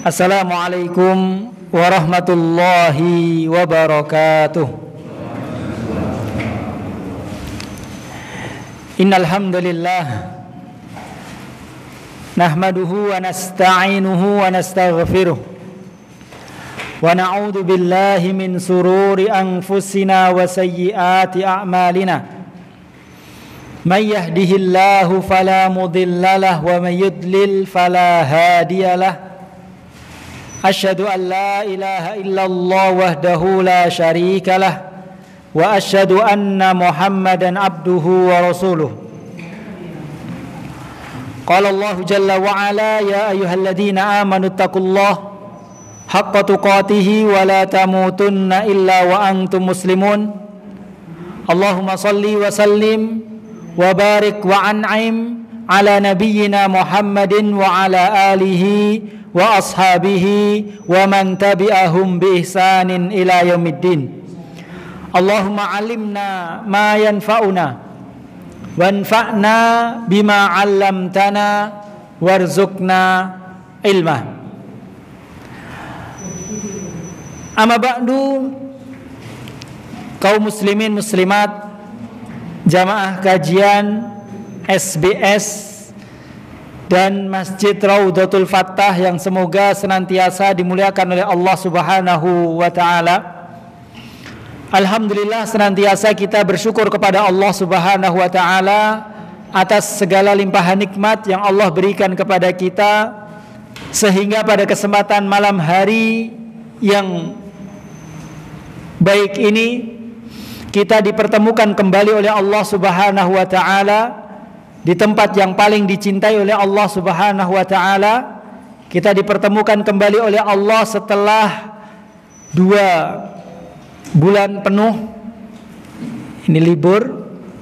Assalamualaikum warahmatullahi wabarakatuh. Innal hamdalillah nahmaduhu wa nasta'inuhu wa nastaghfiruh wa na'udzu billahi min sururi anfusina wa sayyiati a'malina. May yahdihillahu fala mudhillalah wa may yudlil fala hadiyalah. Asyhadu an la ilaha illallah wahdahu la syarika lah wa asyhadu anna Muhammadan abduhu wa rasuluh. Qala Allah jalla wa ala ya ayyuhalladzina amanu taqullaha haqqa tuqatih wa la tamutunna illa wa antum muslimun. Allahumma salli wa sallim wa barik wa an'im ala nabiyyina Muhammadin wa ala alihi wa ashabihi wa man tabi'ahum bi ihsanin ila yaumiddin. Allahumma alimna ma yanfa'una wanfa'na bima 'allamtana warzuqna ilma. Amma ba'du, kaum muslimin muslimat jamaah kajian SBS dan Masjid Raudhatul Fathah yang semoga senantiasa dimuliakan oleh Allah Subhanahu wa taala. Alhamdulillah, senantiasa kita bersyukur kepada Allah Subhanahu wa taala atas segala limpahan nikmat yang Allah berikan kepada kita, sehingga pada kesempatan malam hari yang baik ini kita dipertemukan kembali oleh Allah Subhanahu wa taala di tempat yang paling dicintai oleh Allah Subhanahu wa taala. Kita dipertemukan kembali oleh Allah setelah 2 bulan penuh. Ini libur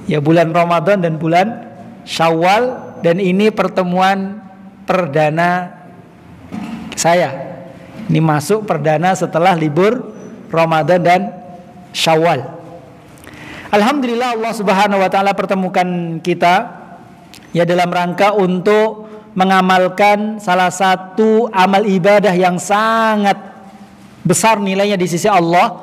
ya, bulan Ramadan dan bulan Syawal, dan ini pertemuan perdana saya. Ini masuk perdana setelah libur Ramadan dan Syawal. Alhamdulillah, Allah Subhanahu wa taala pertemukan kita ya dalam rangka untuk mengamalkan salah satu amal ibadah yang sangat besar nilainya di sisi Allah,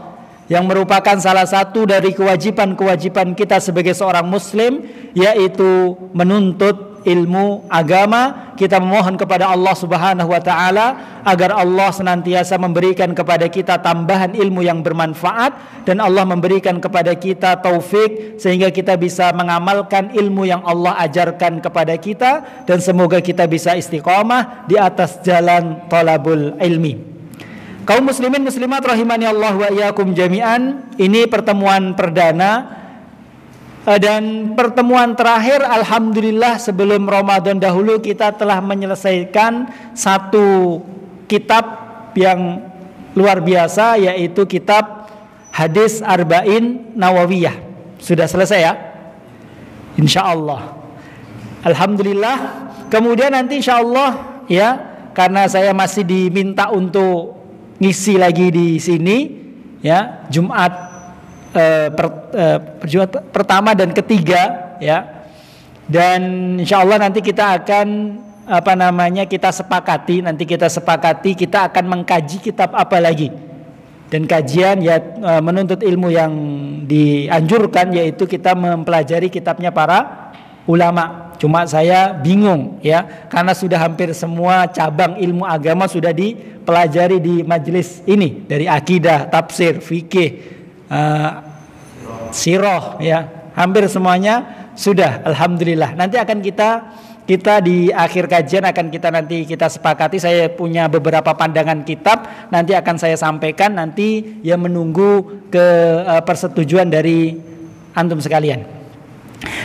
yang merupakan salah satu dari kewajiban-kewajiban kita sebagai seorang muslim, yaitu menuntut ilmu agama. Kita memohon kepada Allah Subhanahu wa taala agar Allah senantiasa memberikan kepada kita tambahan ilmu yang bermanfaat, dan Allah memberikan kepada kita taufik sehingga kita bisa mengamalkan ilmu yang Allah ajarkan kepada kita, dan semoga kita bisa istiqamah di atas jalan thalabul ilmi. Kaum muslimin muslimat rahimani Allah wa iyyakum jami'an, ini pertemuan perdana dan pertemuan terakhir. Alhamdulillah, sebelum Ramadan dahulu kita telah menyelesaikan satu kitab yang luar biasa, yaitu kitab Hadis Arba'in Nawawiyah. Sudah selesai ya? InsyaAllah. Alhamdulillah. Kemudian nanti insyaAllah ya, karena saya masih diminta untuk ngisi lagi di sini ya, Jumat pertama dan ketiga ya, dan insyaallah nanti kita akan kita sepakati kita akan mengkaji kitab apa lagi, dan kajian ya menuntut ilmu yang dianjurkan yaitu kita mempelajari kitabnya para ulama. Cuma saya bingung ya, karena sudah hampir semua cabang ilmu agama sudah dipelajari di majelis ini, dari akidah, tafsir, fikih, sirah ya, hampir semuanya sudah. Alhamdulillah. Nanti akan kita di akhir kajian akan kita sepakati. Saya punya beberapa pandangan kitab, nanti akan saya sampaikan, nanti ya menunggu ke persetujuan dari antum sekalian.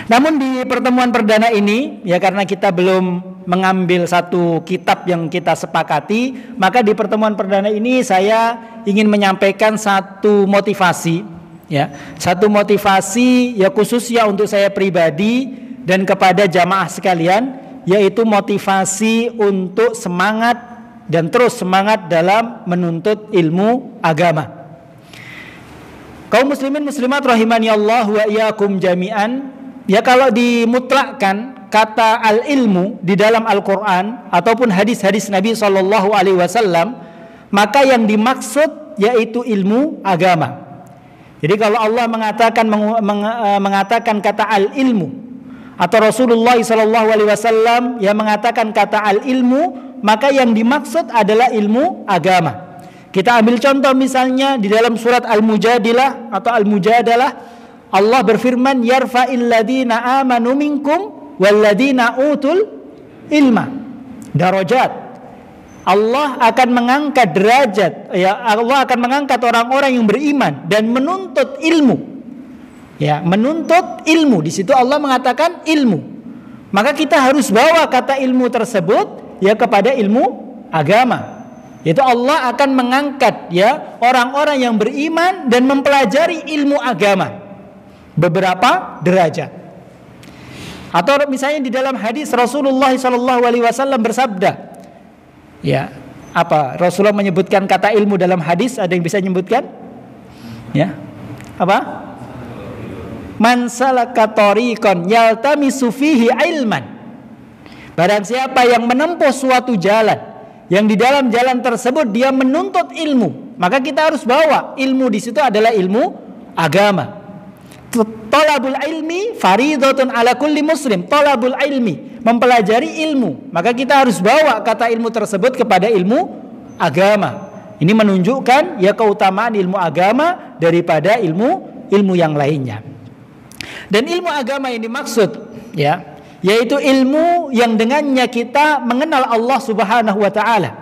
Namun di pertemuan perdana ini ya, karena kita belum mengambil satu kitab yang kita sepakati, maka di pertemuan perdana ini saya ingin menyampaikan satu motivasi ya, satu motivasi ya khususnya untuk saya pribadi dan kepada jamaah sekalian, yaitu motivasi untuk semangat dan terus semangat dalam menuntut ilmu agama. Kaum muslimin muslimat rahimani Allah wa iyyakum jami'an, ya kalau dimutlakkan, kata al-ilmu di dalam Al-Quran ataupun hadis-hadis Nabi SAW, maka yang dimaksud yaitu ilmu agama. Jadi kalau Allah mengatakan kata al-ilmu, atau Rasulullah SAW yang mengatakan kata al-ilmu, maka yang dimaksud adalah ilmu agama. Kita ambil contoh misalnya di dalam surat Al-Mujadilah atau Al-Mujadalah, Allah berfirman, yarfa'il ladina amanu minkum walladina utul ilma darajat. Allah akan mengangkat derajat, ya, Allah akan mengangkat orang-orang yang beriman dan menuntut ilmu. Ya, menuntut ilmu. Di situ Allah mengatakan ilmu. Maka kita harus bawa kata ilmu tersebut ya kepada ilmu agama. Yaitu Allah akan mengangkat ya orang-orang yang beriman dan mempelajari ilmu agama beberapa derajat. Atau misalnya di dalam hadis Rasulullah SAW bersabda, ya, apa Rasulullah menyebutkan kata ilmu dalam hadis? Ada yang bisa menyebutkan? Ya, apa? Man salaka tariqan yaltamisu fihi ilman. Barang siapa yang menempuh suatu jalan, yang di dalam jalan tersebut dia menuntut ilmu, maka kita harus bawa ilmu di situ adalah ilmu agama. Talabul ilmi faridatun ala kulli muslim. Talabul ilmi, mempelajari ilmu, maka kita harus bawa kata ilmu tersebut kepada ilmu agama. Ini menunjukkan ya keutamaan ilmu agama daripada ilmu yang lainnya. Dan ilmu agama yang dimaksud ya, yaitu ilmu yang dengannya kita mengenal Allah Subhanahu wa taala.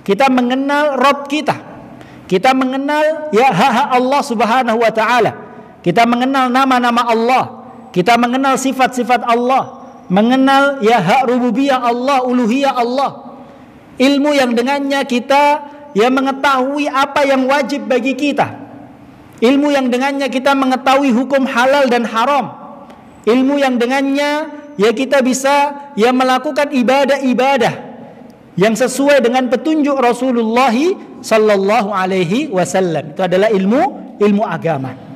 Kita mengenal Rabb kita. Kita mengenal ya hak-hak Allah Subhanahu wa taala. Kita mengenal nama-nama Allah, kita mengenal sifat-sifat Allah, mengenal ya hak rububiyah Allah, uluhiyah Allah. Ilmu yang dengannya kita ya mengetahui apa yang wajib bagi kita. Ilmu yang dengannya kita mengetahui hukum halal dan haram. Ilmu yang dengannya ya kita bisa ya melakukan ibadah-ibadah yang sesuai dengan petunjuk Rasulullah sallallahu alaihi wasallam. Itu adalah ilmu agama.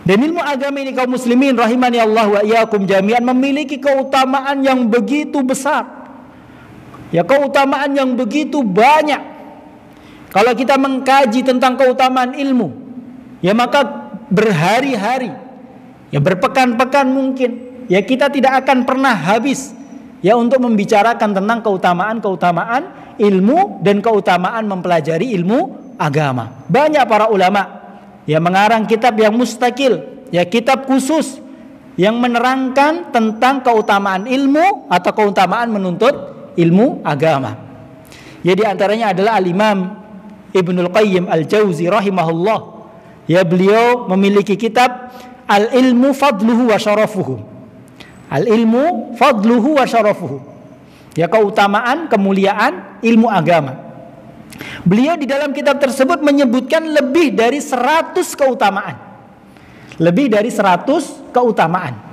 Dan ilmu agama ini kaum muslimin rahimani Allah wa iyyakum jami'an memiliki keutamaan yang begitu besar. Ya, keutamaan yang begitu banyak. Kalau kita mengkaji tentang keutamaan ilmu, ya maka berhari-hari, ya berpekan-pekan mungkin, ya kita tidak akan pernah habis ya untuk membicarakan tentang keutamaan-keutamaan ilmu dan keutamaan mempelajari ilmu agama. Banyak para ulama ya mengarang kitab yang mustakil, ya kitab khusus yang menerangkan tentang keutamaan ilmu atau keutamaan menuntut ilmu agama. Ya di antaranya adalah Al-Imam Ibnul Qayyim Al-Jauzi rahimahullah. Ya beliau memiliki kitab Al-Ilmu Fadluhu wa Syarafuhu. Al-Ilmu Fadluhu wa Syarafuhu. Ya keutamaan, kemuliaan ilmu agama. Beliau di dalam kitab tersebut menyebutkan lebih dari 100 keutamaan. Lebih dari 100 keutamaan.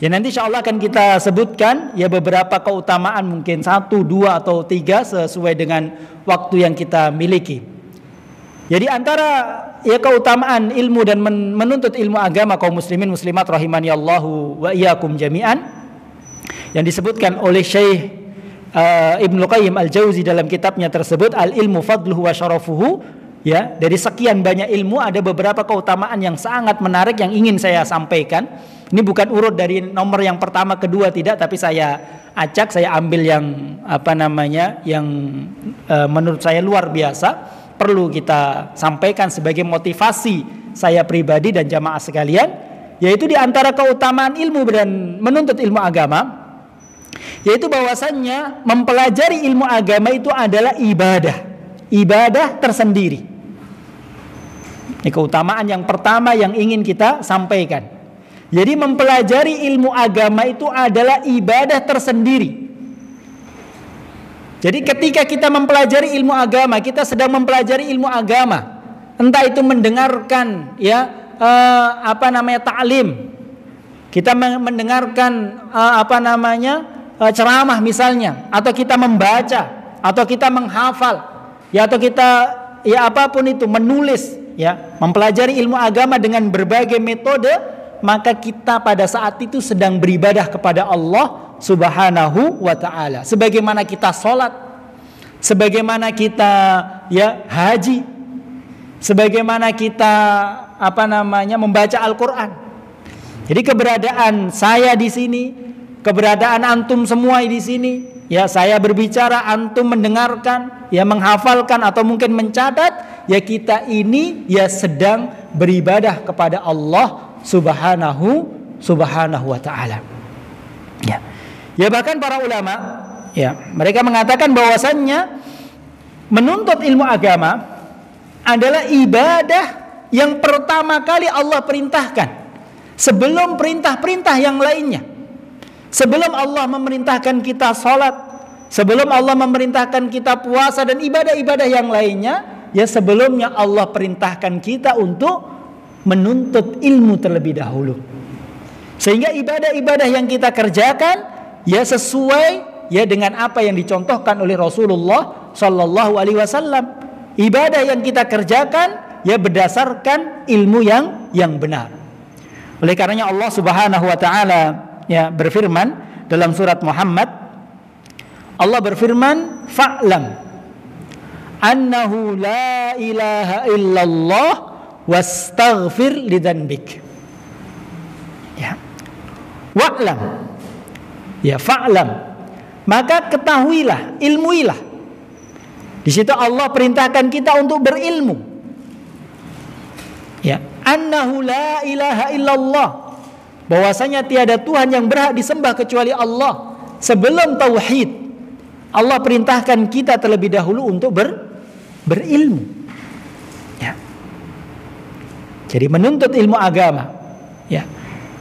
Ya nanti insya Allah akan kita sebutkan ya beberapa keutamaan, mungkin 1, 2 atau 3 sesuai dengan waktu yang kita miliki. Jadi antara ya keutamaan ilmu dan menuntut ilmu agama kaum muslimin muslimat rahimani Allahu wa iyyakum jami'an yang disebutkan oleh Syekh Ibnu Qayyim Al-Jauzi dalam kitabnya tersebut Al-Ilmu Fadluhu wa Syarafuhu, ya dari sekian banyak ilmu ada beberapa keutamaan yang sangat menarik yang ingin saya sampaikan. Ini bukan urut dari nomor yang pertama, kedua, tidak, tapi saya acak, saya ambil yang yang menurut saya luar biasa perlu kita sampaikan sebagai motivasi saya pribadi dan jamaah sekalian, yaitu di antara keutamaan ilmu dan menuntut ilmu agama, yaitu bahwasannya mempelajari ilmu agama itu adalah ibadah tersendiri. Ini keutamaan yang pertama yang ingin kita sampaikan. Jadi mempelajari ilmu agama itu adalah ibadah tersendiri. Jadi ketika kita mempelajari ilmu agama, kita sedang mempelajari ilmu agama, entah itu mendengarkan ya ta'lim, kita mendengarkan ceramah misalnya, atau kita membaca, atau kita menghafal, ya atau kita ya apapun itu menulis, ya mempelajari ilmu agama dengan berbagai metode, maka kita pada saat itu sedang beribadah kepada Allah Subhanahu wa ta'ala. Sebagaimana kita sholat, sebagaimana kita haji, sebagaimana kita membaca Al-Quran. Jadi keberadaan saya di sini, keberadaan antum semua di sini, saya berbicara, antum mendengarkan, menghafalkan atau mungkin mencatat, kita ini sedang beribadah kepada Allah Subhanahu wa ta'ala. Bahkan para ulama, mereka mengatakan bahwasannya menuntut ilmu agama adalah ibadah yang pertama kali Allah perintahkan sebelum perintah-perintah yang lainnya. Sebelum Allah memerintahkan kita sholat, sebelum Allah memerintahkan kita puasa dan ibadah-ibadah yang lainnya, sebelumnya Allah perintahkan kita untuk menuntut ilmu terlebih dahulu. Sehingga ibadah-ibadah yang kita kerjakan sesuai dengan apa yang dicontohkan oleh Rasulullah Sallallahu Alaihi Wasallam. Ibadah yang kita kerjakan berdasarkan ilmu yang benar. Oleh karenanya Allah Subhanahu wa ta'ala berfirman dalam surat Muhammad, Allah berfirman, fa'lam annahu la ilaha illallah wastaghfir lidzanbik. Wa'lam, fa'lam, maka ketahuilah, ilmuilah. Di situ Allah perintahkan kita untuk berilmu. Annahu la ilaha illallah, bahwasanya tiada Tuhan yang berhak disembah kecuali Allah. Sebelum tauhid, Allah perintahkan kita terlebih dahulu untuk berilmu. Jadi menuntut ilmu agama,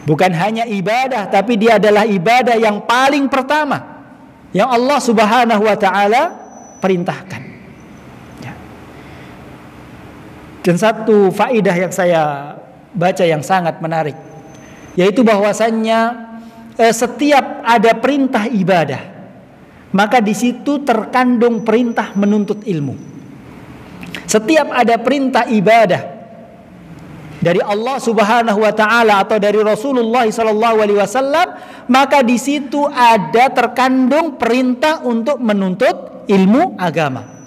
bukan hanya ibadah, tapi dia adalah ibadah yang paling pertama yang Allah Subhanahu wa ta'ala perintahkan. Dan satu faidah yang saya baca yang sangat menarik, yaitu bahwasannya setiap ada perintah ibadah, maka di situ terkandung perintah menuntut ilmu. Setiap ada perintah ibadah dari Allah Subhanahu wa ta'ala atau dari Rasulullah sallallahu alaihi wasallam, maka di situ ada terkandung perintah untuk menuntut ilmu agama.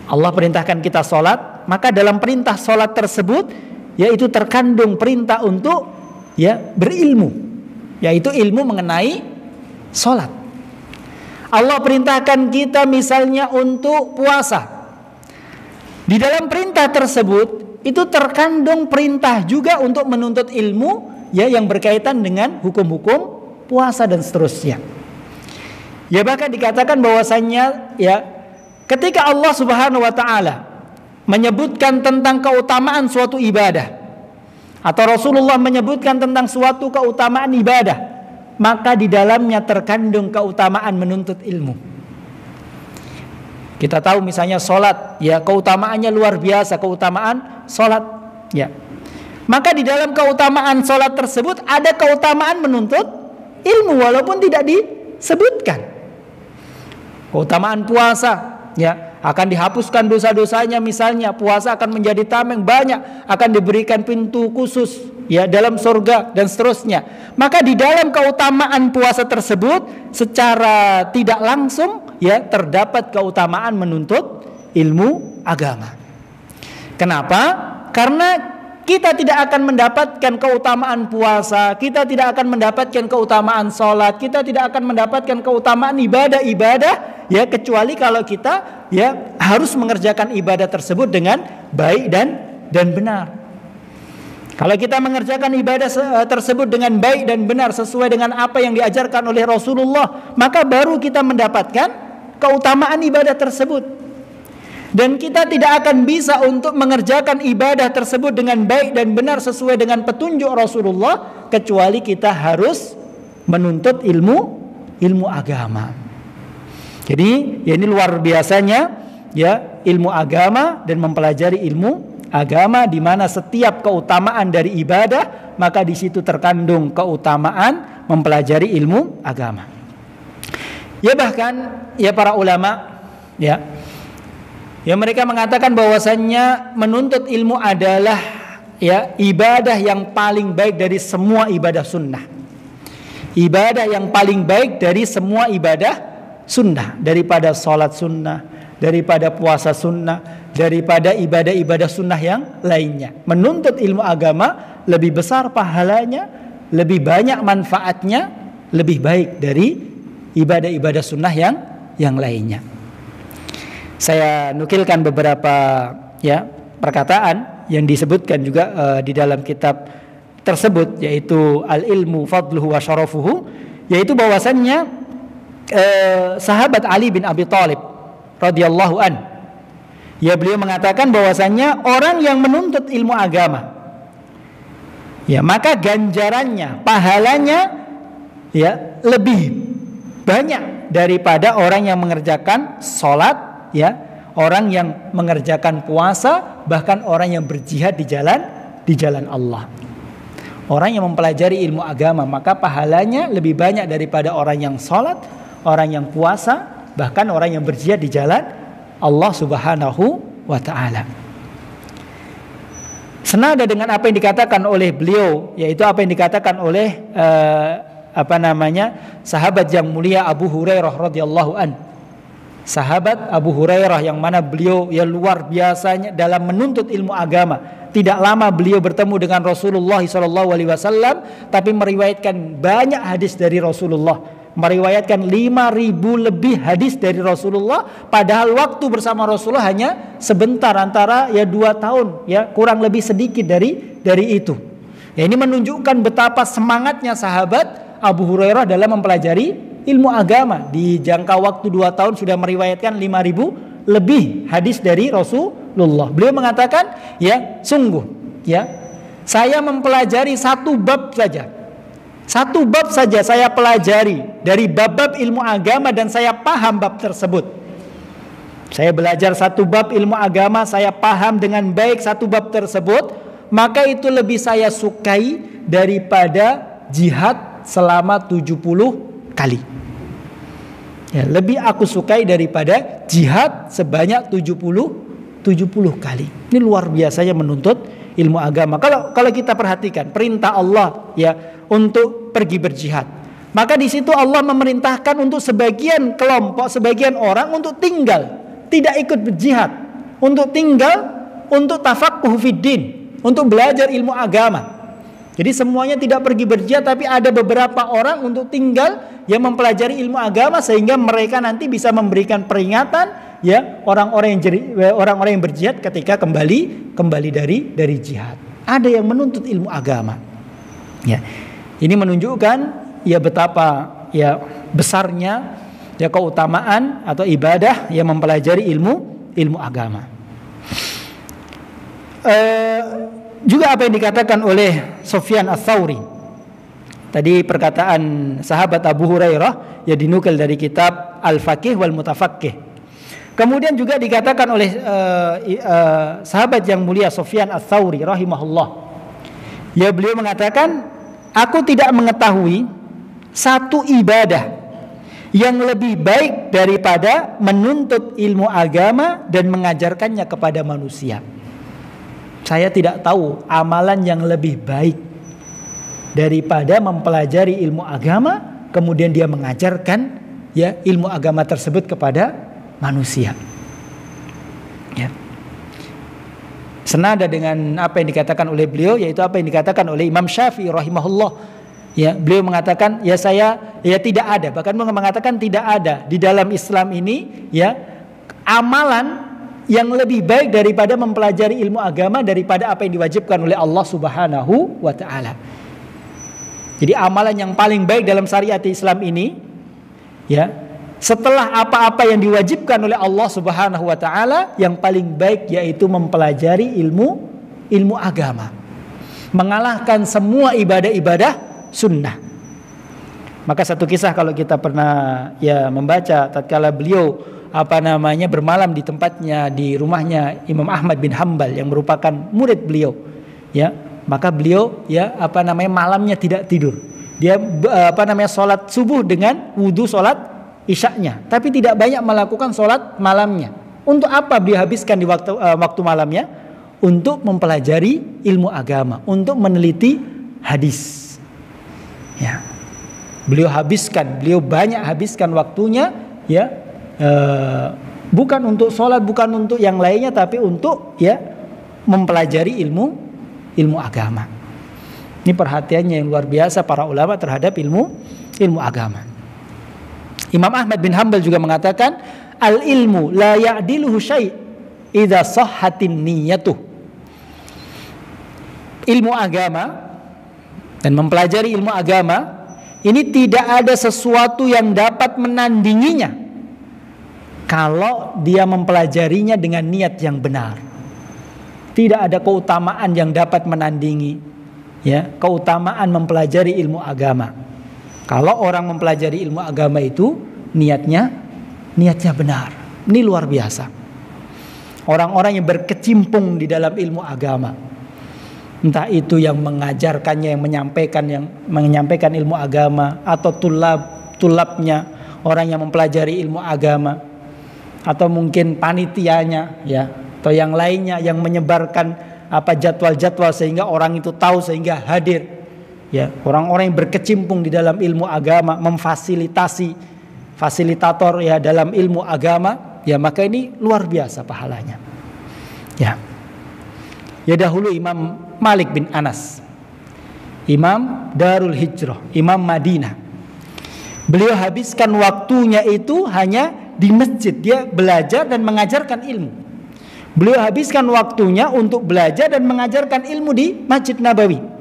Allah perintahkan kita sholat, maka dalam perintah sholat tersebut yaitu terkandung perintah untuk berilmu, yaitu ilmu mengenai sholat. Allah perintahkan kita misalnya untuk puasa. Di dalam perintah tersebut itu terkandung perintah juga untuk menuntut ilmu yang berkaitan dengan hukum-hukum puasa dan seterusnya. Bahkan dikatakan bahwasannya ketika Allah Subhanahu wa ta'ala menyebutkan tentang keutamaan suatu ibadah, atau Rasulullah menyebutkan tentang suatu keutamaan ibadah, maka di dalamnya terkandung keutamaan menuntut ilmu. Kita tahu misalnya sholat, keutamaannya luar biasa, keutamaan sholat. Maka di dalam keutamaan sholat tersebut ada keutamaan menuntut ilmu, walaupun tidak disebutkan. Keutamaan puasa, akan dihapuskan dosa-dosanya, misalnya puasa akan menjadi tameng banyak, akan diberikan pintu khusus dalam surga dan seterusnya. Maka di dalam keutamaan puasa tersebut secara tidak langsung terdapat keutamaan menuntut ilmu agama. Kenapa? Karena kita tidak akan mendapatkan keutamaan puasa, kita tidak akan mendapatkan keutamaan sholat, kita tidak akan mendapatkan keutamaan ibadah-ibadah kecuali kalau kita harus mengerjakan ibadah tersebut dengan baik dan benar. Kalau kita mengerjakan ibadah tersebut dengan baik dan benar sesuai dengan apa yang diajarkan oleh Rasulullah, maka baru kita mendapatkan keutamaan ibadah tersebut. Dan kita tidak akan bisa untuk mengerjakan ibadah tersebut dengan baik dan benar sesuai dengan petunjuk Rasulullah, kecuali kita harus menuntut ilmu agama. Jadi ini luar biasanya ilmu agama dan mempelajari ilmu agama, di mana setiap keutamaan dari ibadah maka di situ terkandung keutamaan mempelajari ilmu agama. Bahkan para ulama mereka mengatakan bahwasannya menuntut ilmu adalah ya ibadah yang paling baik dari semua ibadah sunnah. Ibadah yang paling baik dari semua ibadah sunnah, daripada sholat sunnah, daripada puasa sunnah, daripada ibadah-ibadah sunnah yang lainnya. Menuntut ilmu agama lebih besar pahalanya, lebih banyak manfaatnya, lebih baik dari ibadah-ibadah sunnah yang lainnya. Saya nukilkan beberapa ya perkataan yang disebutkan juga di dalam kitab tersebut, yaitu al-ilmu fadluhu wa syarafuhu, yaitu bahwasannya sahabat Ali bin Abi Thalib radhiyallahu an, ya beliau mengatakan bahwasannya orang yang menuntut ilmu agama, ya maka ganjarannya, pahalanya ya lebih banyak daripada orang yang mengerjakan sholat, ya orang yang mengerjakan puasa, bahkan orang yang berjihad di jalan Allah. Orang yang mempelajari ilmu agama, maka pahalanya lebih banyak daripada orang yang sholat, orang yang puasa, bahkan orang yang berjihad di jalan Allah Subhanahu wa ta'ala. Senada dengan apa yang dikatakan oleh beliau, yaitu apa yang dikatakan oleh sahabat yang mulia Abu Hurairah radhiyallahu an. Sahabat Abu Hurairah yang mana beliau ya luar biasanya dalam menuntut ilmu agama. Tidak lama beliau bertemu dengan Rasulullah SAW, tapi meriwayatkan banyak hadis dari Rasulullah. Meriwayatkan 5.000 lebih hadis dari Rasulullah, padahal waktu bersama Rasulullah hanya sebentar, antara ya 2 tahun, ya kurang lebih sedikit dari itu. Ya, ini menunjukkan betapa semangatnya sahabat Abu Hurairah dalam mempelajari ilmu agama. Di jangka waktu 2 tahun sudah meriwayatkan 5.000 lebih hadis dari Rasulullah. Beliau mengatakan, ya sungguh, ya saya mempelajari satu bab saja. Satu bab saja saya pelajari dari bab-bab ilmu agama dan saya paham bab tersebut. Saya belajar satu bab ilmu agama, saya paham dengan baik satu bab tersebut, maka itu lebih saya sukai daripada jihad selama 70 kali. Ya, lebih aku sukai daripada jihad sebanyak 70 kali. Ini luar biasanya menuntut ilmu agama. Kalau kita perhatikan perintah Allah ya untuk pergi berjihad, maka di situ Allah memerintahkan untuk sebagian kelompok, sebagian orang untuk tinggal, tidak ikut berjihad, untuk tinggal, untuk tafaqquh fiddin, untuk belajar ilmu agama. Jadi semuanya tidak pergi berjihad, tapi ada beberapa orang untuk tinggal yang mempelajari ilmu agama, sehingga mereka nanti bisa memberikan peringatan ya orang-orang yang berjihad ketika kembali dari jihad. Ada yang menuntut ilmu agama. Ya. Ini menunjukkan ya betapa ya besarnya ya keutamaan atau ibadah yang mempelajari ilmu agama. Juga apa yang dikatakan oleh Sufyan Ats-Tsauri. Tadi perkataan sahabat Abu Hurairah ya dinukil dari kitab Al-Faqih wal Mutafaqqih. Kemudian juga dikatakan oleh sahabat yang mulia Sufyan Ats-Tsauri rahimahullah. Ya beliau mengatakan, aku tidak mengetahui satu ibadah yang lebih baik daripada menuntut ilmu agama dan mengajarkannya kepada manusia. Saya tidak tahu amalan yang lebih baik daripada mempelajari ilmu agama kemudian dia mengajarkan ya ilmu agama tersebut kepada manusia. Ya. Senada dengan apa yang dikatakan oleh beliau, yaitu apa yang dikatakan oleh Imam Syafi'i rahimahullah. Ya, beliau mengatakan ya saya ya tidak ada, bahkan mengatakan tidak ada di dalam Islam ini ya amalan yang lebih baik daripada mempelajari ilmu agama daripada apa yang diwajibkan oleh Allah Subhanahu wa ta'ala. Jadi amalan yang paling baik dalam syariat Islam ini ya, setelah apa-apa yang diwajibkan oleh Allah Subhanahu wa ta'ala, yang paling baik yaitu mempelajari ilmu agama, mengalahkan semua ibadah-ibadah sunnah. Maka satu kisah kalau kita pernah ya membaca tatkala beliau bermalam di tempatnya, di rumahnya Imam Ahmad bin Hanbal yang merupakan murid beliau, ya maka beliau ya malamnya tidak tidur, dia sholat subuh dengan wudhu sholat isyaknya, tapi tidak banyak melakukan sholat malamnya. Untuk apa beliau habiskan di waktu malamnya? untuk mempelajari ilmu agama, untuk meneliti hadis. Ya. Beliau banyak habiskan waktunya ya, bukan untuk sholat, bukan untuk yang lainnya, tapi untuk ya mempelajari ilmu agama. Ini perhatiannya yang luar biasa para ulama terhadap ilmu agama. Imam Ahmad bin Hanbal juga mengatakan, al ilmu la ya'diluhu syai' idza sahhatin niyyatuh. Ilmu agama dan mempelajari ilmu agama ini tidak ada sesuatu yang dapat menandinginya kalau dia mempelajarinya dengan niat yang benar. Tidak ada keutamaan yang dapat menandingi ya keutamaan mempelajari ilmu agama. Kalau orang mempelajari ilmu agama itu niatnya benar. Ini luar biasa. Orang-orang yang berkecimpung di dalam ilmu agama, entah itu yang mengajarkannya, yang menyampaikan ilmu agama, atau tulabnya, orang yang mempelajari ilmu agama, atau mungkin panitianya ya, atau yang lainnya yang menyebarkan jadwal-jadwal sehingga orang itu tahu sehingga hadir. Ya, orang-orang yang berkecimpung di dalam ilmu agama, fasilitator ya dalam ilmu agama, ya maka ini luar biasa pahalanya. Ya. Ya dahulu Imam Malik bin Anas, Imam Darul Hijrah, Imam Madinah. Beliau habiskan waktunya itu hanya di masjid, dia belajar dan mengajarkan ilmu. Beliau habiskan waktunya untuk belajar dan mengajarkan ilmu di Masjid Nabawi.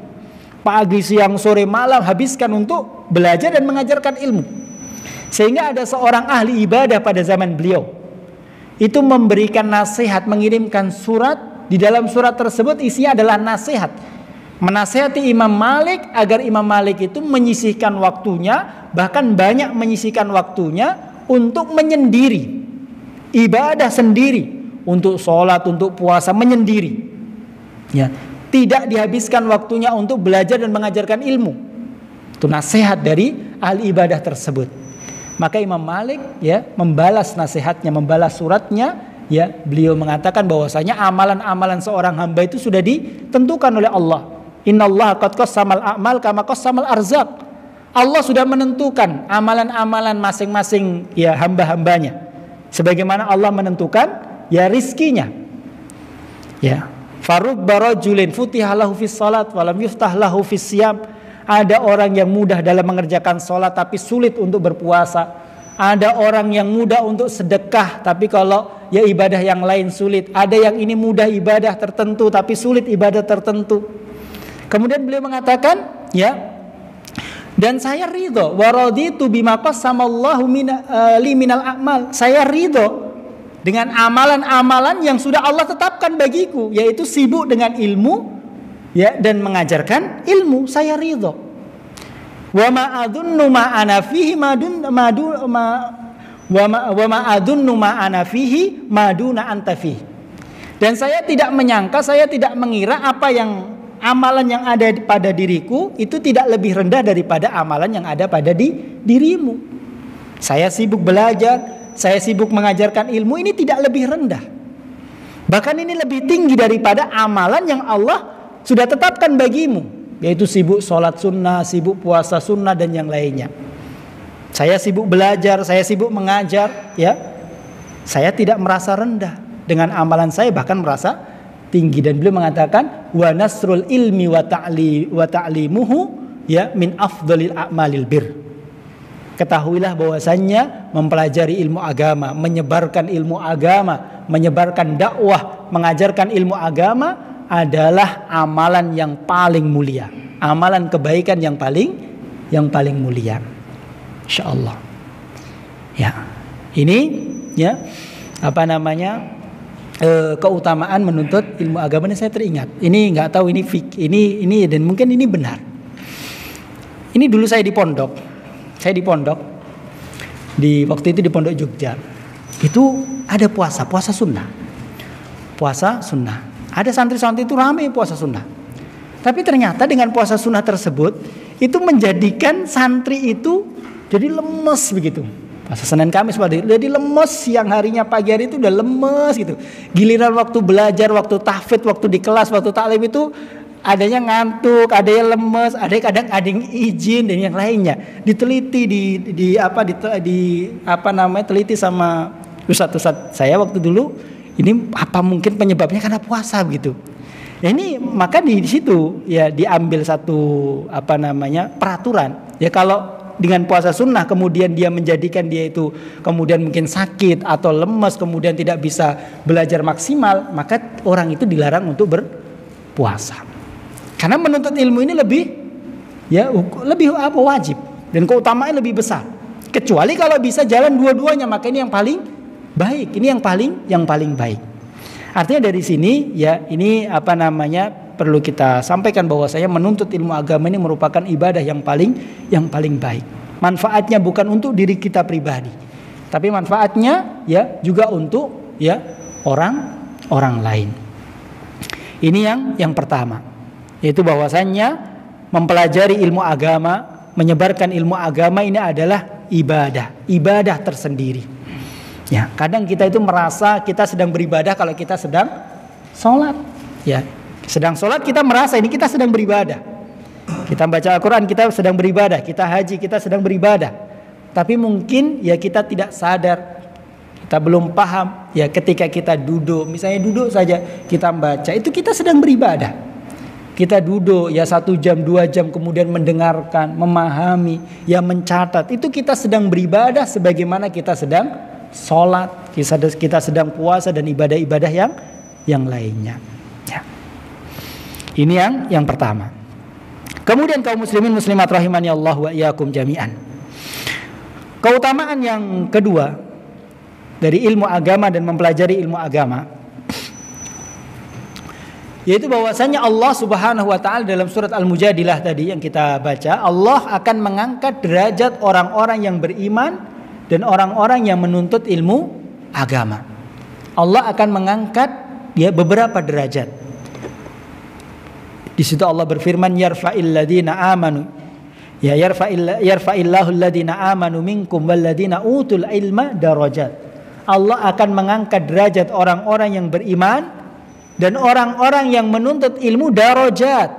Pagi, siang, sore, malam habiskan untuk belajar dan mengajarkan ilmu. Sehingga ada seorang ahli ibadah pada zaman beliau itu memberikan nasihat, mengirimkan surat. Di dalam surat tersebut isinya adalah nasihat, menasihati Imam Malik agar Imam Malik itu menyisihkan waktunya, bahkan banyak menyisihkan waktunya untuk menyendiri, ibadah sendiri, untuk sholat, untuk puasa, menyendiri ya. Tidak dihabiskan waktunya untuk belajar dan mengajarkan ilmu. Itu nasihat dari ahli ibadah tersebut. Maka Imam Malik ya membalas nasihatnya, membalas suratnya ya. Beliau mengatakan bahwasanya amalan-amalan seorang hamba itu sudah ditentukan oleh Allah. Innallaha qad qassamal a'mal kama qassamal arzaq. Allah sudah menentukan amalan-amalan masing-masing ya hamba-hambanya sebagaimana Allah menentukan ya rizkinya. Ya. Farubba rajulin futihalahu fis salat walam yuftah lahu fis siyam. Ada orang yang mudah dalam mengerjakan salat tapi sulit untuk berpuasa. Ada orang yang mudah untuk sedekah tapi kalau ya ibadah yang lain sulit. Ada yang ini mudah ibadah tertentu tapi sulit ibadah tertentu. Kemudian beliau mengatakan ya, dan saya ridho wa raditu bima qassamallahu li minal a'mal. Saya ridho dengan amalan-amalan yang sudah Allah tetapkan bagiku, yaitu sibuk dengan ilmu ya dan mengajarkan ilmu. Saya ridho. Wa ma adunnu ma ana fihi maduna anta fihi. Dan saya tidak menyangka, saya tidak mengira apa yang amalan yang ada pada diriku itu tidak lebih rendah daripada amalan yang ada pada dirimu. Saya sibuk belajar, saya sibuk mengajarkan ilmu, ini tidak lebih rendah. Bahkan ini lebih tinggi daripada amalan yang Allah sudah tetapkan bagimu, yaitu sibuk sholat sunnah, sibuk puasa sunnah dan yang lainnya. Saya sibuk belajar, saya sibuk mengajar ya. Saya tidak merasa rendah dengan amalan saya, bahkan merasa tinggi. Dan beliau mengatakan wa nasrul ilmi wa ta'limuhu ya min afdhalil a'malil bir. Ketahuilah bahwasannya mempelajari ilmu agama, menyebarkan ilmu agama, menyebarkan dakwah, mengajarkan ilmu agama adalah amalan yang paling mulia, amalan kebaikan yang paling mulia. Insyaallah. Ya. Ini ya keutamaan menuntut ilmu agama ini saya teringat. Ini nggak tahu ini dan mungkin ini benar. Ini dulu saya di pondok. Saya di pondok, waktu itu di pondok Jogja. Itu ada puasa sunnah. Puasa sunnah. Ada santri-santri itu ramai puasa sunnah. Tapi ternyata dengan puasa sunnah tersebut itu menjadikan santri itu jadi lemes begitu. Puasa Senin Kamis jadi lemes, siang harinya pagi hari itu udah lemes gitu. Giliran waktu belajar, waktu tahfidz, waktu di kelas, waktu taklim itu adanya ngantuk, ada yang lemes, ada kadang ada yang izin dan yang lainnya. Diteliti teliti sama ustadz saya waktu dulu, ini apa mungkin penyebabnya karena puasa gitu. Ya ini maka di situ ya diambil satu peraturan. Ya kalau dengan puasa sunnah kemudian dia menjadikan dia itu kemudian mungkin sakit atau lemes, kemudian tidak bisa belajar maksimal, maka orang itu dilarang untuk berpuasa. Karena menuntut ilmu ini lebih wajib dan keutamaannya lebih besar. Kecuali kalau bisa jalan dua-duanya, maka ini yang paling baik. Ini yang paling baik. Artinya dari sini ya ini perlu kita sampaikan bahwasanya menuntut ilmu agama ini merupakan ibadah yang paling baik. Manfaatnya bukan untuk diri kita pribadi, tapi manfaatnya ya juga untuk ya orang lain. Ini yang pertama, yaitu bahwasanya mempelajari ilmu agama, menyebarkan ilmu agama ini adalah ibadah tersendiri. Ya, kadang kita itu merasa kita sedang beribadah kalau kita sedang sholat, ya. Sedang sholat kita merasa ini kita sedang beribadah. Kita baca Al-Quran kita sedang beribadah. Kita haji kita sedang beribadah. Tapi mungkin ya kita tidak sadar, kita belum paham. Ya ketika kita duduk, misalnya duduk saja kita baca, itu kita sedang beribadah. Kita duduk ya 1 jam 2 jam kemudian mendengarkan, memahami, ya mencatat. Itu kita sedang beribadah sebagaimana kita sedang sholat, kita sedang puasa dan ibadah-ibadah yang lainnya. Ini yang pertama. Kemudian kaum muslimin muslimat rahimani Allah wa iyyakum jami'an. Keutamaan yang kedua dari ilmu agama dan mempelajari ilmu agama, yaitu bahwasanya Allah Subhanahu wa taala dalam surat Al-Mujadilah tadi yang kita baca, Allah akan mengangkat derajat orang-orang yang beriman dan orang-orang yang menuntut ilmu agama. Allah akan mengangkat beberapa derajat. Di situ Allah berfirman yarfa'il ladina amanu yarfa'illahu alladina amanu minkum walladina utul ilma darajat. Allah akan mengangkat derajat orang-orang yang beriman dan orang-orang yang menuntut ilmu darajat.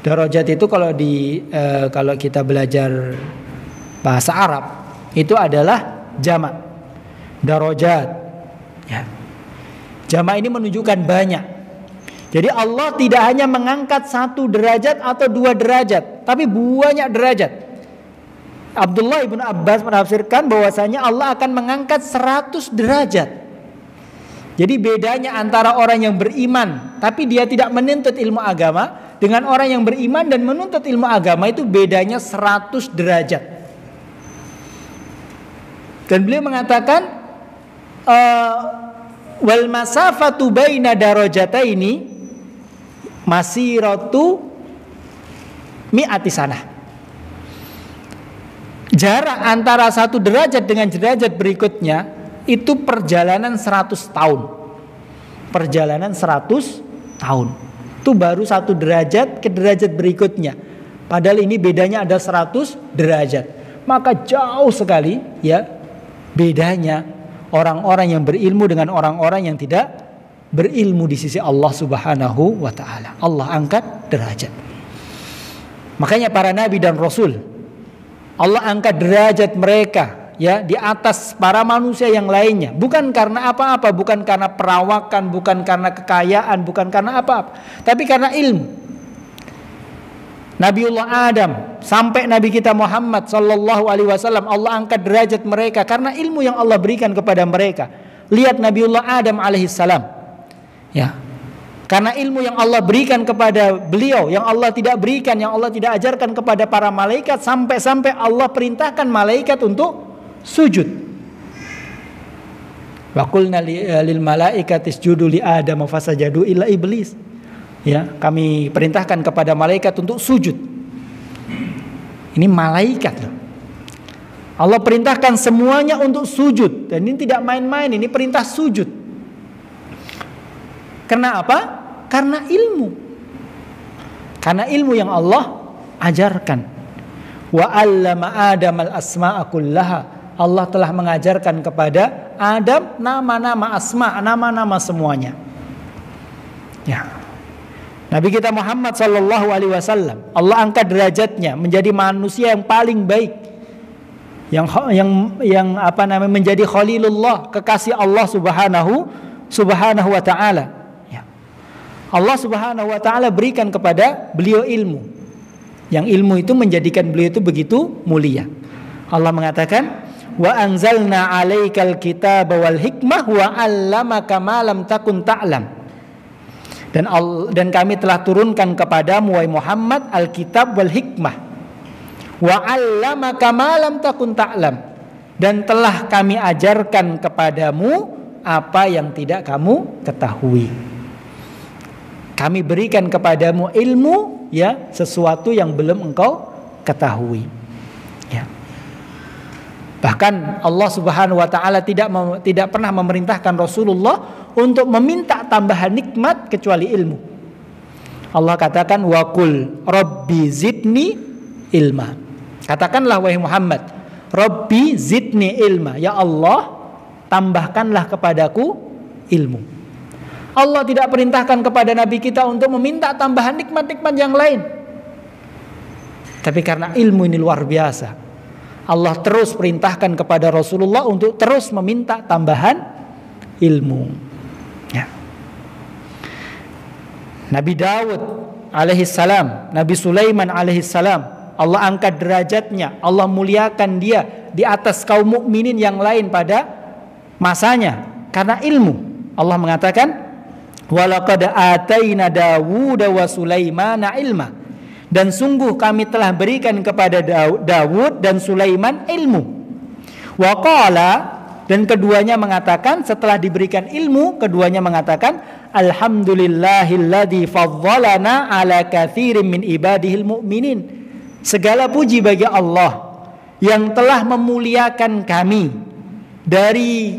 Darajat itu kalau kita belajar bahasa Arab itu adalah jamak. Darajat. Ya. Jamak ini menunjukkan banyak. Jadi Allah tidak hanya mengangkat 1 derajat atau 2 derajat, tapi banyak derajat. Abdullah ibn Abbas menafsirkan bahwasanya Allah akan mengangkat 100 derajat. Jadi bedanya antara orang yang beriman tapi dia tidak menuntut ilmu agama dengan orang yang beriman dan menuntut ilmu agama itu bedanya 100 derajat. Dan beliau mengatakan wal masafatu baina darajataini masiratu mi'ati sanah. Jarak antara 1 derajat dengan derajat berikutnya itu perjalanan 100 tahun. Perjalanan 100 tahun. Itu baru 1 derajat ke derajat berikutnya. Padahal ini bedanya ada 100 derajat. Maka jauh sekali ya bedanya orang-orang yang berilmu dengan orang-orang yang tidak berilmu di sisi Allah Subhanahu wa taala. Allah angkat derajat. Makanya para nabi dan rasul Allah angkat derajat mereka ya di atas para manusia yang lainnya, bukan karena apa-apa, bukan karena perawakan, bukan karena kekayaan, bukan karena apa-apa, tapi karena ilmu. Nabiullah Adam sampai Nabi kita Muhammad sallallahu alaihi wasallam Allah angkat derajat mereka karena ilmu yang Allah berikan kepada mereka. Lihat Nabiullah Adam alaihissalam. Ya. Karena ilmu yang Allah berikan kepada beliau, yang Allah tidak berikan, yang Allah tidak ajarkan kepada para malaikat, sampai-sampai Allah perintahkan malaikat untuk sujud. Wa qulna lil malaikati isjudu li Adam fasajadu illa iblis. Ya, kami perintahkan kepada malaikat untuk sujud. Ini malaikat loh. Allah perintahkan semuanya untuk sujud, dan ini tidak main-main, ini perintah sujud. Karena apa? Karena ilmu. Karena ilmu yang Allah ajarkan. Wa 'allama Adam al-asma'a kullaha Allah telah mengajarkan kepada Adam nama-nama asma, nama-nama semuanya. Ya. Nabi kita Muhammad sallallahu alaihi wasallam, Allah angkat derajatnya menjadi manusia yang paling baik. Yang menjadi khalilullah, kekasih Allah subhanahu wa ta'ala. Ya. Allah subhanahu wa ta'ala berikan kepada beliau ilmu. Yang ilmu itu menjadikan beliau itu begitu mulia. Allah mengatakan, wa anzalna 'alaikal kitaba wal hikmah wa 'allamaka ma lam takun ta'lam. Dan kami telah turunkan kepadamu wahai Muhammad alkitab wal hikmah wa 'allamaka ma lam takun ta'lam, dan telah kami ajarkan kepadamu apa yang tidak kamu ketahui. Kami berikan kepadamu ilmu, ya, sesuatu yang belum engkau ketahui. Ya. Bahkan Allah Subhanahu wa taala tidak pernah memerintahkan Rasulullah untuk meminta tambahan nikmat kecuali ilmu. Allah katakan wa qul rabbi zidni ilma. Katakanlah wahai Muhammad, Rabbi zidni ilma, ya Allah tambahkanlah kepadaku ilmu. Allah tidak perintahkan kepada Nabi kita untuk meminta tambahan nikmat-nikmat yang lain. Tapi karena ilmu ini luar biasa, Allah terus perintahkan kepada Rasulullah untuk terus meminta tambahan ilmu. Ya. Nabi Daud alaihissalam, Nabi Sulaiman alaihissalam, Allah angkat derajatnya, Allah muliakan dia di atas kaum mukminin yang lain pada masanya karena ilmu. Allah mengatakan, walaqad ataina Dawuda wa Sulaimana ilma, dan sungguh kami telah berikan kepada Dawud dan Sulaiman ilmu. Wa qala, dan keduanya mengatakan, setelah diberikan ilmu, keduanya mengatakan, alhamdulillahilladzi faddalana ala katsirin min ibadihil mu'minin. Segala puji bagi Allah yang telah memuliakan kami dari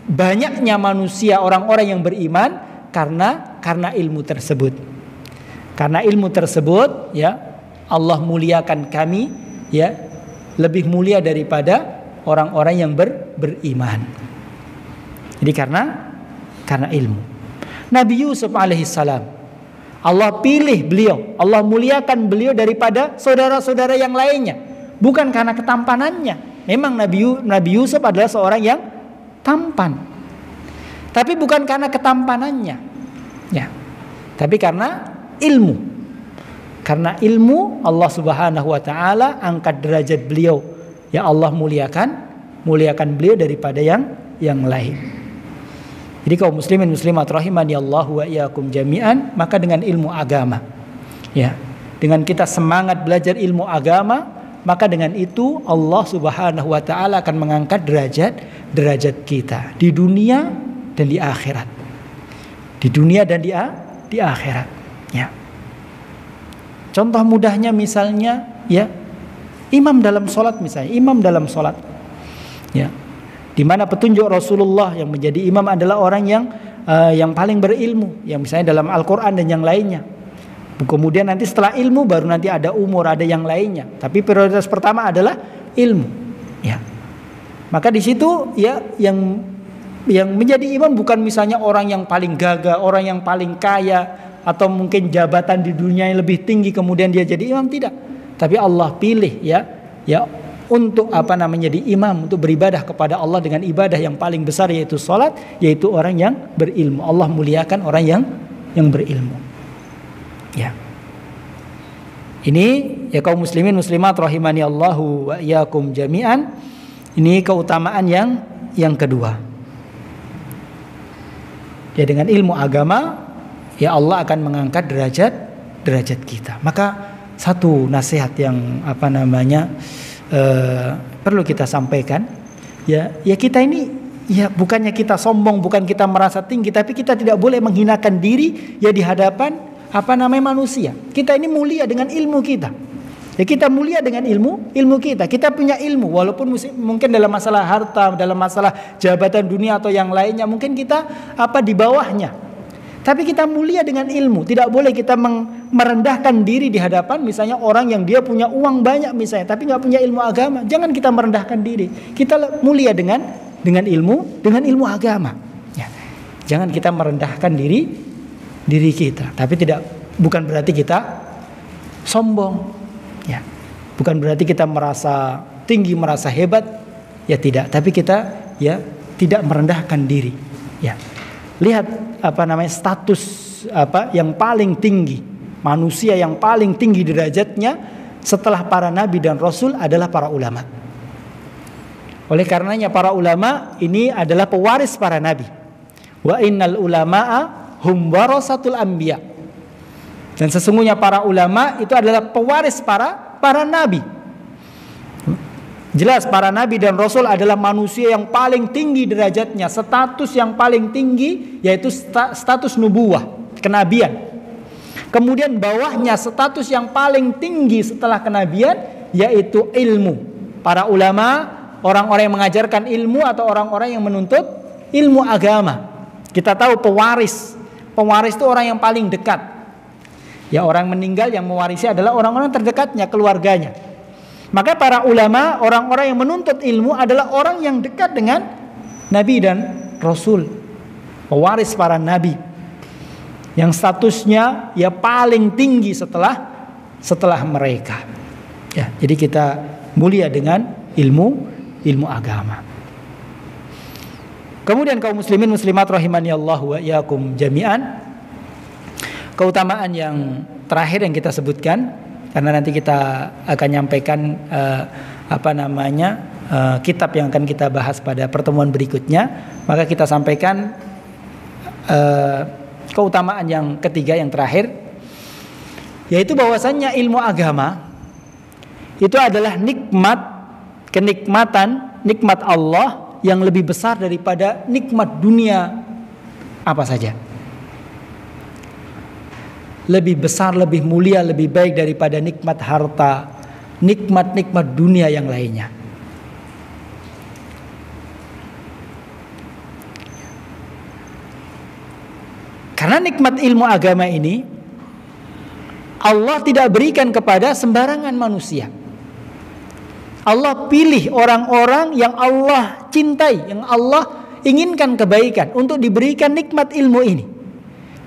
banyaknya manusia, orang-orang yang beriman, karena ilmu tersebut. Karena ilmu tersebut, ya, Allah muliakan kami, ya, lebih mulia daripada orang-orang yang beriman. Jadi karena ilmu. Nabi Yusuf alaihissalam, Allah pilih beliau, Allah muliakan beliau daripada saudara-saudara yang lainnya, bukan karena ketampanannya. Memang Nabi Yusuf adalah seorang yang tampan, tapi bukan karena ketampanannya, ya, tapi karena ilmu. Karena ilmu, Allah Subhanahu wa taala angkat derajat beliau. Ya, Allah muliakan beliau daripada yang lain. Jadi kaum muslimin muslimat rahimani Allah wa iyyakum jami'an, maka dengan ilmu agama, ya, dengan kita semangat belajar ilmu agama, maka dengan itu Allah Subhanahu wa taala akan mengangkat derajat kita di dunia dan di akhirat. Di dunia dan di akhirat, ya. Contoh mudahnya misalnya, ya, imam dalam salat misalnya, ya. Di mana petunjuk Rasulullah yang menjadi imam adalah orang yang paling berilmu, yang misalnya dalam Al-Quran dan yang lainnya. Kemudian nanti setelah ilmu baru nanti ada umur, ada yang lainnya. Tapi prioritas pertama adalah ilmu. Ya. Maka di situ, ya, yang menjadi imam bukan misalnya orang yang paling gagah, orang yang paling kaya, atau mungkin jabatan di dunia yang lebih tinggi kemudian dia jadi imam, tidak. Tapi Allah pilih, ya untuk di imam, untuk beribadah kepada Allah dengan ibadah yang paling besar, yaitu salat, yaitu orang yang berilmu. Allah muliakan orang yang berilmu. Ya. Ini, ya, kaum muslimin muslimat rahimani Allahu wa iyyakum jami'an. Ini keutamaan yang kedua. Ya, dengan ilmu agama, ya, Allah akan mengangkat derajat kita. Maka satu nasihat yang perlu kita sampaikan, ya kita ini, ya, bukannya kita sombong, bukan kita merasa tinggi, tapi kita tidak boleh menghinakan diri, ya, di hadapan manusia. Kita ini mulia dengan ilmu kita. Ya, kita mulia dengan ilmu kita. Kita punya ilmu, walaupun mungkin dalam masalah harta, dalam masalah jabatan dunia atau yang lainnya, mungkin kita di bawahnya. Tapi kita mulia dengan ilmu. Tidak boleh kita merendahkan diri di hadapan misalnya orang yang dia punya uang banyak misalnya, tapi nggak punya ilmu agama. Jangan kita merendahkan diri. Kita mulia dengan ilmu agama. Ya. Jangan kita merendahkan diri kita. Tapi bukan berarti kita sombong. Ya. Bukan berarti kita merasa tinggi, merasa hebat. Ya tidak. Tapi kita ya tidak merendahkan diri. Ya. Lihat status yang paling tinggi, manusia yang paling tinggi derajatnya setelah para nabi dan rasul adalah para ulama. Oleh karenanya para ulama ini adalah pewaris para nabi. Wa innal ulama'a hum warasatul anbiya. Dan sesungguhnya para ulama itu adalah pewaris para nabi. Jelas para nabi dan rasul adalah manusia yang paling tinggi derajatnya, status yang paling tinggi yaitu status nubuwah, kenabian. Kemudian bawahnya status yang paling tinggi setelah kenabian yaitu ilmu. Para ulama, orang-orang yang mengajarkan ilmu atau orang-orang yang menuntut ilmu agama. Kita tahu pewaris itu orang yang paling dekat. Ya, orang meninggal yang mewarisi adalah orang-orang terdekatnya, keluarganya. Maka para ulama, orang-orang yang menuntut ilmu adalah orang yang dekat dengan nabi dan rasul, pewaris para nabi, yang statusnya ya paling tinggi setelah mereka. Ya, jadi kita mulia dengan ilmu agama. Kemudian kaum muslimin muslimat rahimani Allah wa iyyakum jami'an. Keutamaan yang terakhir yang kita sebutkan, karena nanti kita akan nyampaikan kitab yang akan kita bahas pada pertemuan berikutnya, maka kita sampaikan keutamaan yang ketiga yang terakhir, yaitu bahwasannya ilmu agama itu adalah nikmat Allah yang lebih besar daripada nikmat dunia apa saja. Lebih besar, lebih mulia, lebih baik daripada nikmat harta, nikmat dunia yang lainnya. Karena nikmat ilmu agama ini Allah tidak berikan kepada sembarangan manusia. Allah pilih orang-orang yang Allah cintai, yang Allah inginkan kebaikan untuk diberikan nikmat ilmu ini.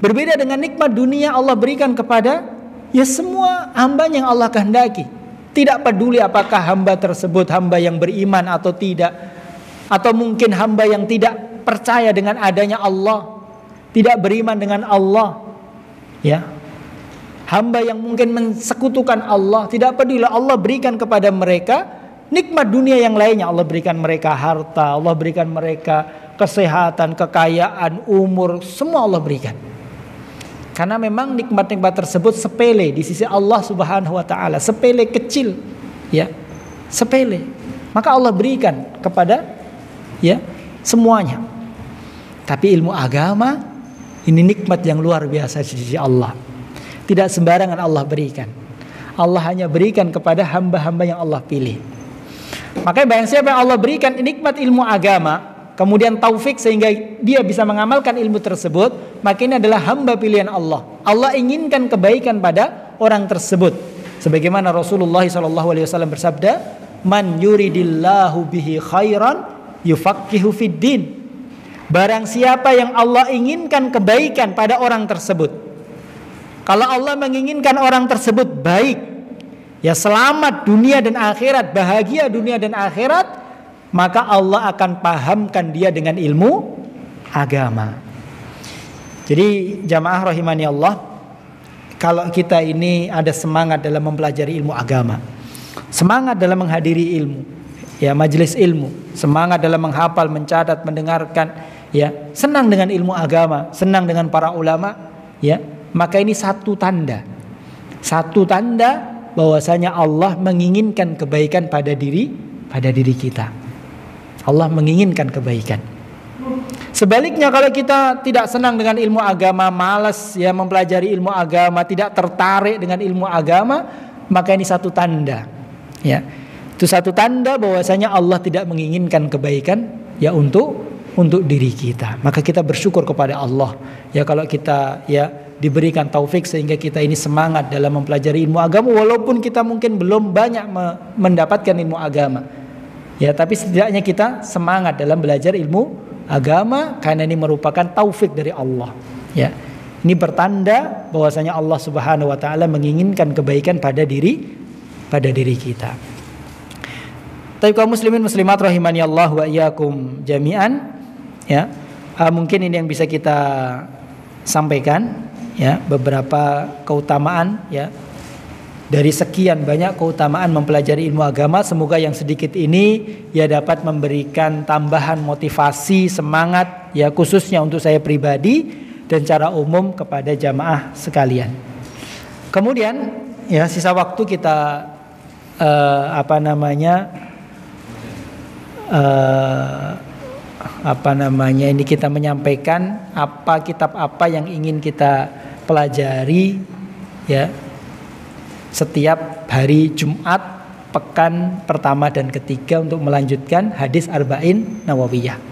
Berbeda dengan nikmat dunia, Allah berikan kepada ya semua hamba yang Allah kehendaki. Tidak peduli apakah hamba tersebut hamba yang beriman atau tidak, atau mungkin hamba yang tidak percaya dengan adanya Allah, tidak beriman dengan Allah, ya, hamba yang mungkin mensekutukan Allah. Tidak peduli, Allah berikan kepada mereka nikmat dunia yang lainnya. Allah berikan mereka harta, Allah berikan mereka kesehatan, kekayaan, umur, semua Allah berikan. Karena memang nikmat-nikmat tersebut sepele di sisi Allah Subhanahu wa taala, sepele, kecil, ya. Sepele. Maka Allah berikan kepada ya semuanya. Tapi ilmu agama ini nikmat yang luar biasa di sisi Allah. Tidak sembarangan Allah berikan. Allah hanya berikan kepada hamba-hamba yang Allah pilih. Makanya barang siapa yang Allah berikan nikmat ilmu agama, kemudian taufik sehingga dia bisa mengamalkan ilmu tersebut, maka ini adalah hamba pilihan Allah. Allah inginkan kebaikan pada orang tersebut. Sebagaimana Rasulullah SAW bersabda, "Man yuridillahu bihi khairan yufaqihu fid din." Barang siapa yang Allah inginkan kebaikan pada orang tersebut. Kalau Allah menginginkan orang tersebut baik, ya selamat dunia dan akhirat, bahagia dunia dan akhirat, maka Allah akan pahamkan dia dengan ilmu agama. Jadi jamaah rahimani Allah, kalau kita ini ada semangat dalam mempelajari ilmu agama, semangat dalam menghadiri ilmu, ya majelis ilmu, semangat dalam menghafal, mencatat, mendengarkan, ya senang dengan ilmu agama, senang dengan para ulama, ya maka ini satu tanda bahwasanya Allah menginginkan kebaikan pada diri kita. Allah menginginkan kebaikan. Sebaliknya kalau kita tidak senang dengan ilmu agama, malas ya mempelajari ilmu agama, tidak tertarik dengan ilmu agama, maka ini satu tanda. Ya. Itu satu tanda bahwasanya Allah tidak menginginkan kebaikan ya untuk untuk diri kita. Maka kita bersyukur kepada Allah ya kalau kita ya diberikan taufik sehingga kita ini semangat dalam mempelajari ilmu agama, walaupun kita mungkin belum banyak mendapatkan ilmu agama. Ya, tapi setidaknya kita semangat dalam belajar ilmu agama karena ini merupakan taufik dari Allah. Ya. Ini bertanda bahwasanya Allah Subhanahu wa taala menginginkan kebaikan pada diri kita. Tapi kaum muslimin muslimat rahimani Allah wa iyyakum jami'an. Ya, mungkin ini yang bisa kita sampaikan ya, beberapa keutamaan ya dari sekian banyak keutamaan mempelajari ilmu agama. Semoga yang sedikit ini ya dapat memberikan tambahan motivasi, semangat ya khususnya untuk saya pribadi dan secara umum kepada jamaah sekalian. Kemudian ya sisa waktu kita ini kita menyampaikan kitab apa yang ingin kita pelajari ya setiap hari Jumat pekan pertama dan ketiga untuk melanjutkan hadis Arba'in Nawawiyah.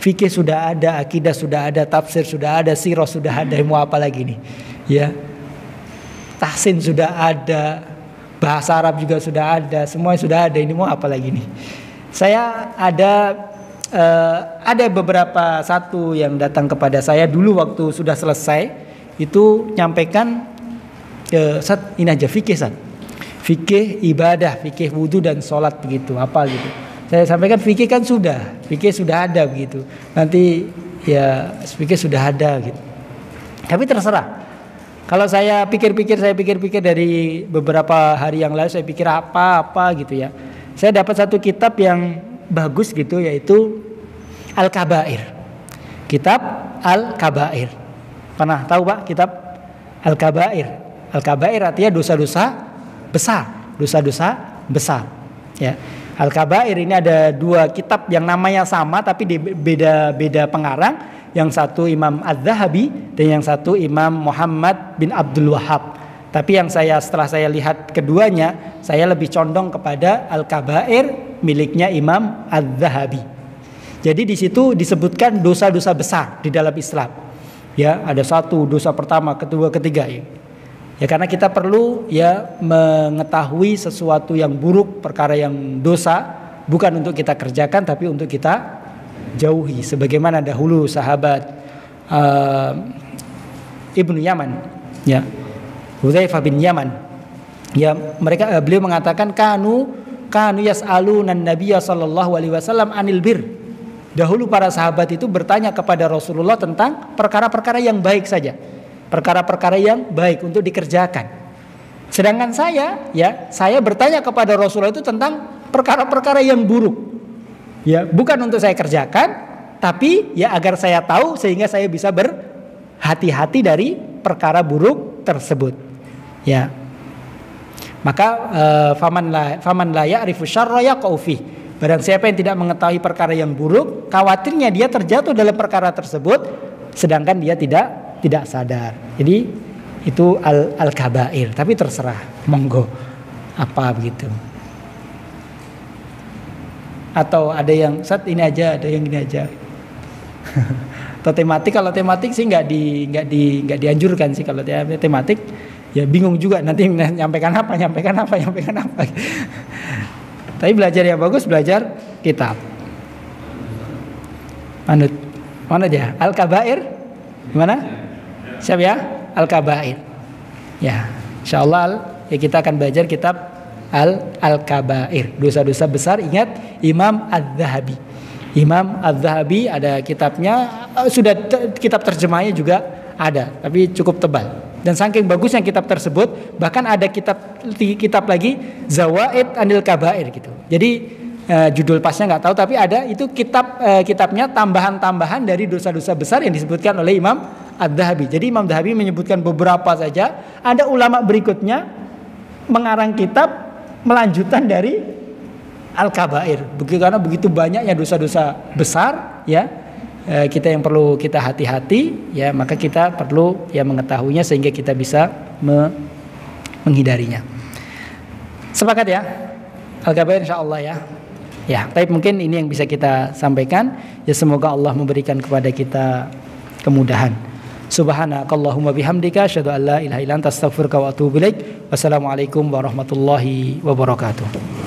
Fikih sudah ada, akidah sudah ada, tafsir sudah ada, sirah sudah ada, mau apa lagi nih ya, tahsin sudah ada, bahasa Arab juga sudah ada, semua sudah ada, ini mau apa lagi nih. Saya ada beberapa satu yang datang kepada saya dulu waktu sudah selesai itu nyampaikan Sat, ini aja fikih Sat, fikih ibadah, fikih wudu dan sholat begitu apa gitu. Saya sampaikan fikih kan fikih sudah ada begitu, nanti ya fikih sudah ada gitu. Tapi terserah, kalau saya pikir-pikir dari beberapa hari yang lalu saya pikir apa gitu ya, saya dapat satu kitab yang bagus gitu, yaitu Al-Kabair. Kitab Al-Kabair. Pernah tahu Pak kitab Al-Kabair? Al-Kabair artinya dosa-dosa besar. Ya. Al-Kabair ini ada dua kitab yang namanya sama tapi beda pengarang. Yang satu Imam Az-Zahabi dan yang satu Imam Muhammad bin Abdul Wahhab. Tapi yang setelah saya lihat keduanya, saya lebih condong kepada Al-Kabair miliknya Imam Az-Zahabi. Jadi di situ disebutkan dosa-dosa besar di dalam Islam. Ya, ada satu dosa pertama, kedua, ketiga ya. Ya karena kita perlu ya mengetahui sesuatu yang buruk, perkara yang dosa, bukan untuk kita kerjakan tapi untuk kita jauhi. Sebagaimana dahulu sahabat Ibnu Yaman, ya, Hudzaifah bin Yaman, ya beliau mengatakan kanu yas'alunan nabiyya sallallahu alaihi wasallam anil bir. Dahulu para sahabat itu bertanya kepada Rasulullah tentang perkara-perkara yang baik saja, perkara-perkara yang baik untuk dikerjakan. Sedangkan saya bertanya kepada Rasulullah itu tentang perkara-perkara yang buruk, ya bukan untuk saya kerjakan, tapi ya agar saya tahu sehingga saya bisa berhati-hati dari perkara buruk tersebut. Ya, maka faman la ya'rifu syarra yaqau fi. Barang siapa yang tidak mengetahui perkara yang buruk, khawatirnya dia terjatuh dalam perkara tersebut, sedangkan dia tidak sadar. Jadi itu al-kabair. Tapi terserah, monggo apa begitu. Atau ada yang ini aja, ada yang ini aja. Atau tematik, kalau tematik sih nggak dianjurkan sih kalau tematik. Ya bingung juga nanti nyampaikan apa. Tapi belajar yang bagus, belajar kitab. Mana aja? Al-Kabair. Gimana? Siap ya? Al-Kabair. Ya, insyaallah ya kita akan belajar kitab Al-Kabair. Dosa-dosa besar, ingat Imam Az-Zahabi. Imam Az-Zahabi ada kitabnya, sudah kitab terjemahnya juga ada, tapi cukup tebal. Dan saking bagusnya kitab tersebut, bahkan ada kitab lagi Zawaid Anil Kabair gitu. Jadi judul pasnya nggak tahu, tapi ada itu kitabnya tambahan-tambahan dari dosa-dosa besar yang disebutkan oleh Imam Az-Zahabi. Jadi Imam Az-Zahabi menyebutkan beberapa saja. Ada ulama berikutnya mengarang kitab melanjutan dari Al-Kabair. Karena begitu banyaknya dosa-dosa besar, ya. Kita yang perlu kita hati-hati, ya, maka kita perlu ya mengetahuinya sehingga kita bisa menghindarinya. Sepakat ya? Al-Kabair insyaallah ya. Ya, tapi mungkin ini yang bisa kita sampaikan. Ya semoga Allah memberikan kepada kita kemudahan. Subhanakallahumma bihamdika asyhadu an la ilaha illa anta astaghfiruka wa atubu ilaik. Wassalamualaikum warahmatullahi wabarakatuh.